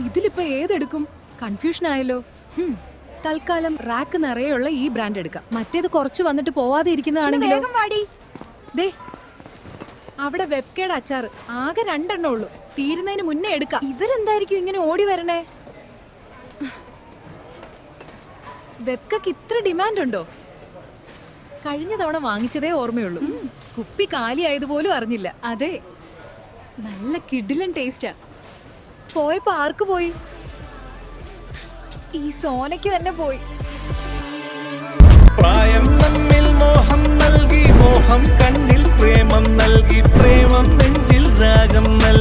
ഇതിലിപ്പോ ഏതെടുക്കും? കൺഫ്യൂഷൻ ആയല്ലോ. തൽക്കാലം റാക്ക് നിറയുള്ള ഈ ബ്രാൻഡ് എടുക്കാം. മറ്റേത് കുറച്ച് വന്നിട്ട് പോവാതെ ഇരിക്കുന്നതാണെങ്കിലോ. ദേ അവിടെ വെബ്കേഡ് അച്ചാർ ആകെ 2 എണ്ണം ഉള്ളൂ. തീരുന്നതിന് മുന്നേ എടുക്കാം. ഇവരെന്തായിരിക്കും ഇങ്ങനെ ഓടി വരണേ? വെബ്കക്ക് ഇത്ര ഡിമാൻഡ് ഉണ്ടോ? കഴിഞ്ഞ തവണ വാങ്ങിച്ചതേ ഓർമ്മയുള്ളൂ. കുപ്പി കാലിയായതുപോലും അറിഞ്ഞില്ല. അതെ, നല്ല കിഡിലൻ ടേസ്റ്റാ. പോയപ്പോ ആർക്ക് പോയി? ഈ സോനയ്ക്ക് തന്നെ പോയി. പ്രായം നമ്മിൽ മോഹം നൽകി, മോഹം കണ്ണിൽ പ്രേമം നൽകി, പ്രേമം നെഞ്ചിൽ രാഗം നൽകി.